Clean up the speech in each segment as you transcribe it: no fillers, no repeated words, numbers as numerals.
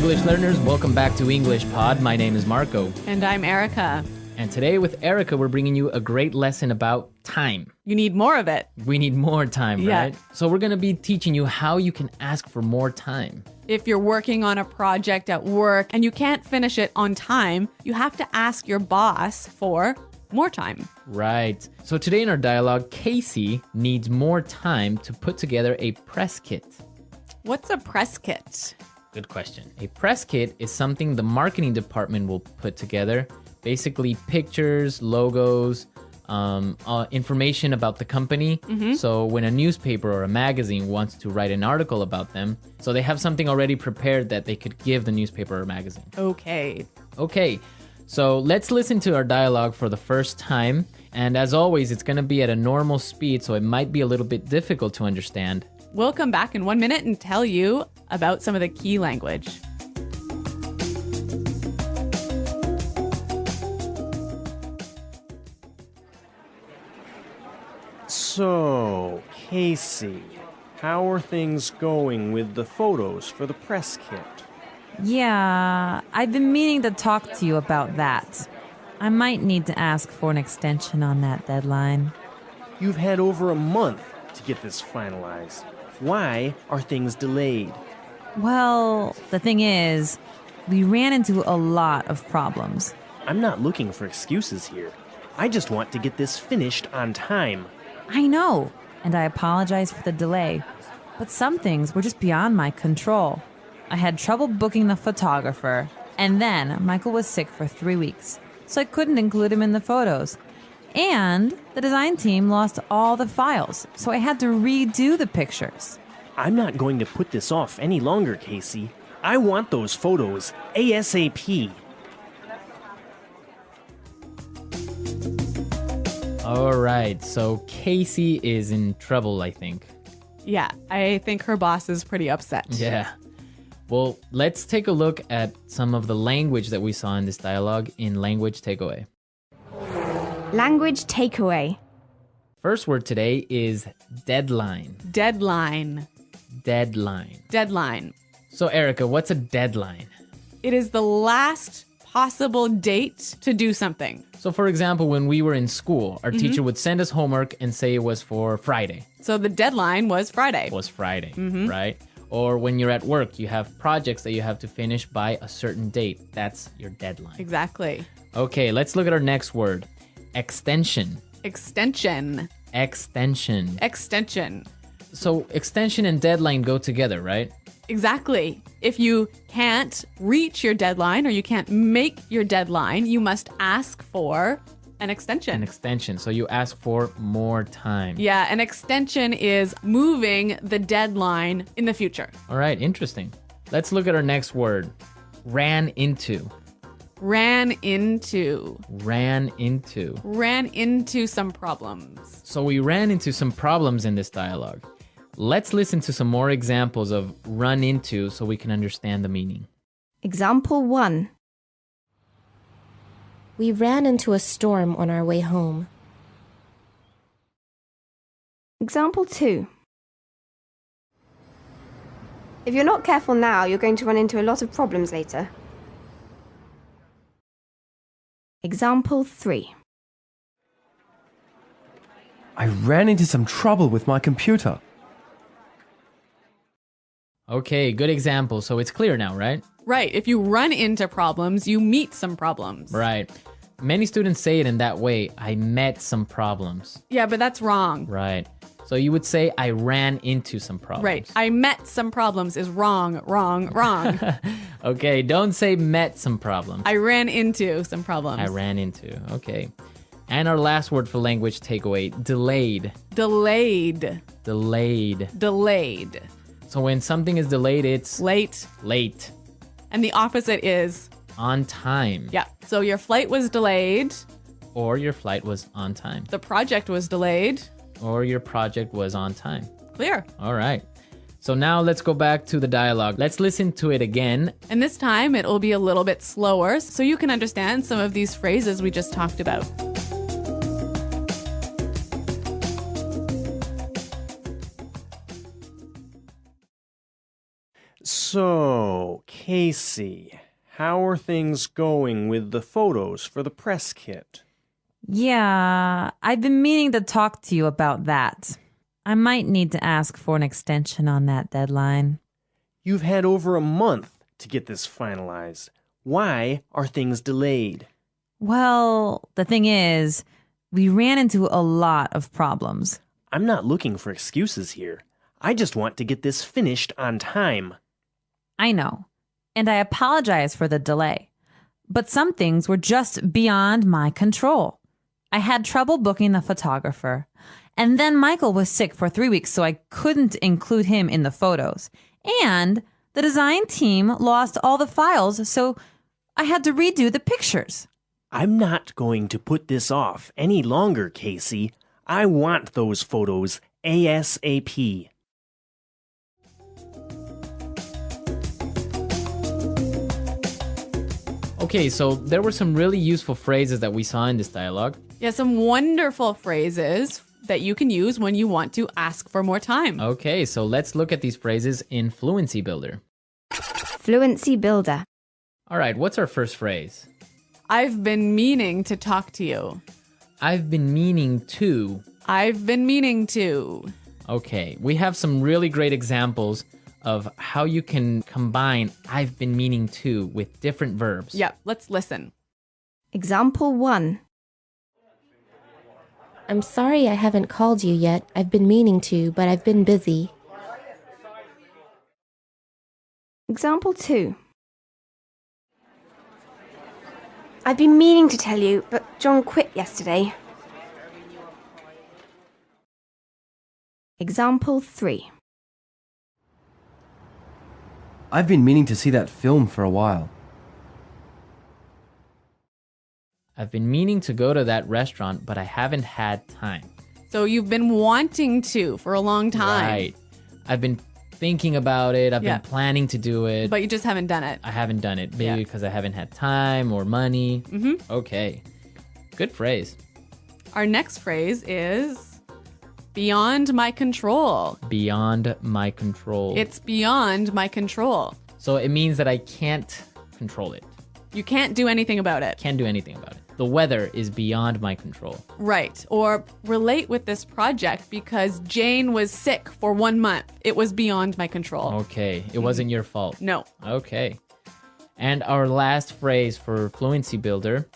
English learners, welcome back to English Pod. My name is Marco. And I'm Erica. And today with Erica, we're bringing you a great lesson about time. You need more of it. We need more time, Yeah. right? So we're going to be teaching you how you can ask for more time. If you're working on a project at work and you can't finish it on time, you have to ask your boss for more time. Right. So today in our dialogue, Casey needs more time to put together a press kit. What's a press kit? Good question. A press kit is something the marketing department will put together. Basically pictures, logos, information about the company. So when a newspaper or a magazine wants to write an article about them, so they have something already prepared that they could give the newspaper or magazine. Okay. Okay, so let's listen to our dialogue for the first time. And as always, it's going to be at a normal speed, so it might be a little bit difficult to understand. We'll come back in 1 minute and tell you about some of the key language. So, Casey, how are things going with the photos for the press kit? Yeah, I've been meaning to talk to you about that. I might need to ask for an extension on that deadline. You've had over a month to get this finalized. Why are things delayed? Well, the thing is, we ran into a lot of problems. I'm not looking for excuses here. I just want to get this finished on time. I know, and I apologize for the delay, but some things were just beyond my control. I had trouble booking the photographer, and then Michael was sick for 3 weeks, so I couldn't include him in the photos. And the design team lost all the files, so I had to redo the pictures. I'm not going to put this off any longer, Casey. I want those photos ASAP. All right, so Casey is in trouble, I think. Yeah, I think her boss is pretty upset. Yeah. Well, let's take a look at some of the language that we saw in this dialogue in Language Takeaway. Language takeaway. First word today is deadline. Deadline. Deadline. Deadline. So, Erica, what's a deadline? It is the last possible date to do something. So, for example, when we were in school, our teacher would send us homework and say it was for Friday. So the deadline was Friday. It was Friday, right? Or when you're at work, you have projects that you have to finish by a certain date. That's your deadline. Exactly. Okay, let's look at our next word. Extension. Extension. Extension. Extension. So extension and deadline go together, right? Exactly. If you can't reach your deadline or you can't make your deadline, you must ask for an extension. An extension. So you ask for more time. Yeah, an extension is moving the deadline in the future. All right, interesting. Let's look at our next word. Ran into. Ran into. Ran into. Ran into some problems. So we ran into some problems in this dialogue. Let's listen to some more examples of run into so we can understand the meaning. Example 1. We ran into a storm on our way home. Example 2. If you're not careful now, you're going to run into a lot of problems later. Example 3. I ran into some trouble with my computer. Okay, good example. So it's clear now, right? Right. If you run into problems, you meet some problems. Right. Many students say it in that way. I met some problems. Yeah, but that's wrong. Right. So you would say I ran into some problems. Right. I met some problems is wrong, wrong, wrong. Okay, don't say met some problems. I ran into some problems. I ran into. Okay. And our last word for language takeaway, delayed. Delayed. Delayed. Delayed. So when something is delayed, it's Late. late. And the opposite is, On time. yeah. So your flight was delayed. Or your flight was on time. The project was delayed. Or your project was on time. Clear. All right. So now let's go back to the dialogue. Let's listen to it again. And this time it will be a little bit slower so you can understand some of these phrases we just talked about. So, Casey, how are things going with the photos for the press kit? Yeah, I've been meaning to talk to you about that. I might need to ask for an extension on that deadline. You've had over a month to get this finalized. Why are things delayed? Well, the thing is, we ran into a lot of problems. I'm not looking for excuses here. I just want to get this finished on time. I know, and I apologize for the delay. But some things were just beyond my control. I had trouble booking the photographer. And then Michael was sick for 3 weeks, so I couldn't include him in the photos. And the design team lost all the files, so I had to redo the pictures. I'm not going to put this off any longer, Casey. I want those photos ASAP. Okay, so there were some really useful phrases that we saw in this dialogue. Yeah, some wonderful phrases that you can use when you want to ask for more time. Okay, so let's look at these phrases in Fluency Builder. Fluency Builder. All right, what's our first phrase? I've been meaning to talk to you. I've been meaning to. I've been meaning to. Okay, we have some really great examples of how you can combine I've been meaning to with different verbs. Yep, let's listen. Example 1. I'm sorry I haven't called you yet. I've been meaning to, but I've been busy. Example 2. I've been meaning to tell you, but John quit yesterday. Example 3. I've been meaning to see that film for a while. I've been meaning to go to that restaurant, but I haven't had time. So you've been wanting to for a long time. Right. I've been thinking about it. I've Yeah. been planning to do it. But you just haven't done it. I haven't done it. Maybe Yeah. because I haven't had time or money. Mm-hmm. Okay. Good phrase. Our next phrase is beyond my control. Beyond my control. It's beyond my control. So it means that I can't control it. You can't do anything about it. Can't do anything about it. The weather is beyond my control. Right. Or relate with this project because Jane was sick for 1 month. It was beyond my control. Okay. It wasn't your fault. No. Okay. And our last phrase for Fluency Builder,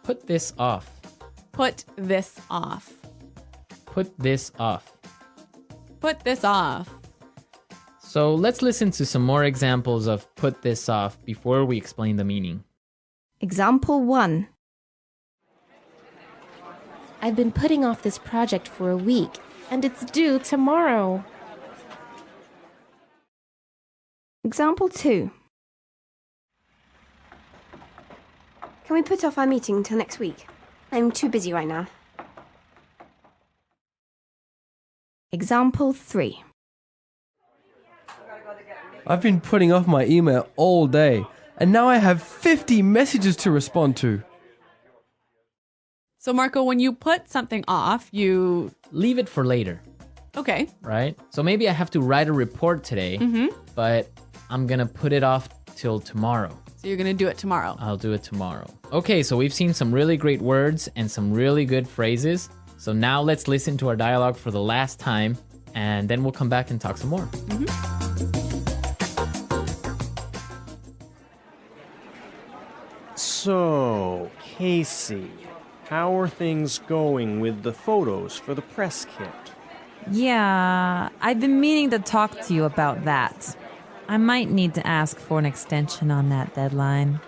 put this off. Put this off. Put this off. Put this off. So let's listen to some more examples of put this off before we explain the meaning. Example 1. I've been putting off this project for a week, and it's due tomorrow. Example 2. Can we put off our meeting till next week? I'm too busy right now. Example 3. I've been putting off my email all day, and now I have 50 messages to respond to. So, Marco, when you put something off, you. Leave it for later, Okay. right? So maybe I have to write a report today, but I'm going to put it off till tomorrow. So, you're going to do it tomorrow. I'll do it tomorrow. Okay, so we've seen some really great words and some really good phrases. So now let's listen to our dialogue for the last time, and then we'll come back and talk some more. So, Casey, how are things going with the photos for the press kit? Yeah, I've been meaning to talk to you about that. I might need to ask for an extension on that deadline.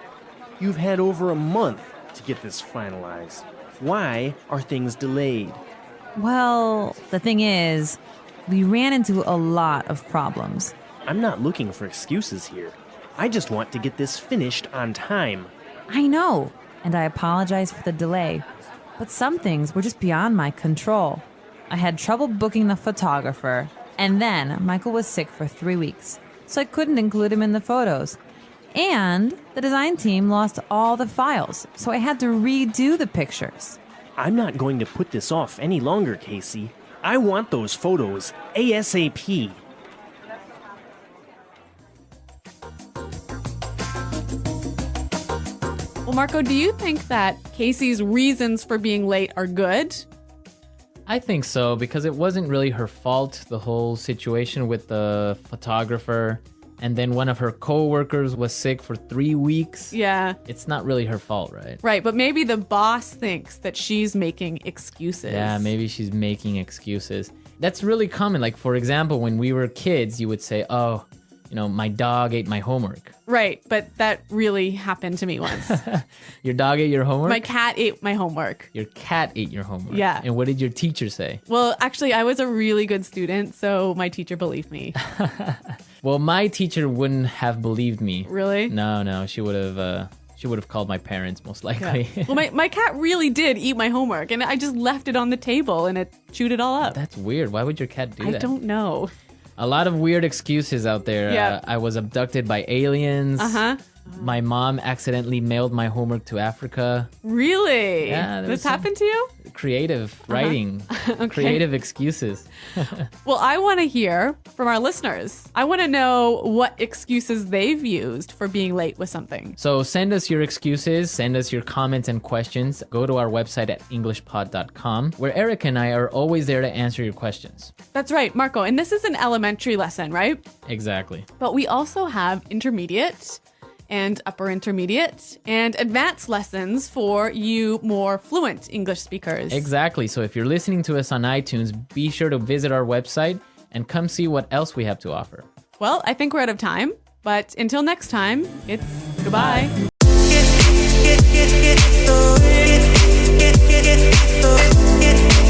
You've had over a month to get this finalized. Why are things delayed? Well, the thing is, we ran into a lot of problems. I'm not looking for excuses here. I just want to get this finished on time. I know, and I apologize for the delay. But some things were just beyond my control. I had trouble booking the photographer, and then Michael was sick for 3 weeks, so I couldn't include him in the photos. And the design team lost all the files, so I had to redo the pictures. I'm not going to put this off any longer, Casey. I want those photos ASAP. Well, Marco, do you think that Casey's reasons for being late are good? I think so, because it wasn't really her fault, the whole situation with the photographer. And then one of her coworkers was sick for 3 weeks. Yeah. It's not really her fault, right? Right, but maybe the boss thinks that she's making excuses. Yeah, maybe she's making excuses. That's really common. Like, for example, when we were kids, you would say, oh, my dog ate my homework. Right, but that really happened to me once. Your dog ate your homework? My cat ate my homework. Your cat ate your homework. Yeah. And what did your teacher say? Well, actually, I was a really good student, so my teacher believed me. Well, my teacher wouldn't have believed me. Really? No, she would have called my parents most likely. Yeah. Well, my cat really did eat my homework, and I just left it on the table, and it chewed it all up. That's weird. Why would your cat do that? I don't know. A lot of weird excuses out there. Yeah. I was abducted by aliens. Uh-huh. My mom accidentally mailed my homework to Africa. Really? Yeah, there was This happened to you? Creative writing. Creative excuses. Well, I want to hear from our listeners. I want to know what excuses they've used for being late with something. So send us your excuses, send us your comments and questions. Go to our website at englishpod.com, where Eric and I are always there to answer your questions. That's right, Marco. And this is an elementary lesson, right? Exactly. But we also have intermediate and upper intermediate and advanced lessons for you more fluent English speakers. Exactly. So if you're listening to us on iTunes, be sure to visit our website and come see what else we have to offer. Well, I think we're out of time, but until next time, it's goodbye. Get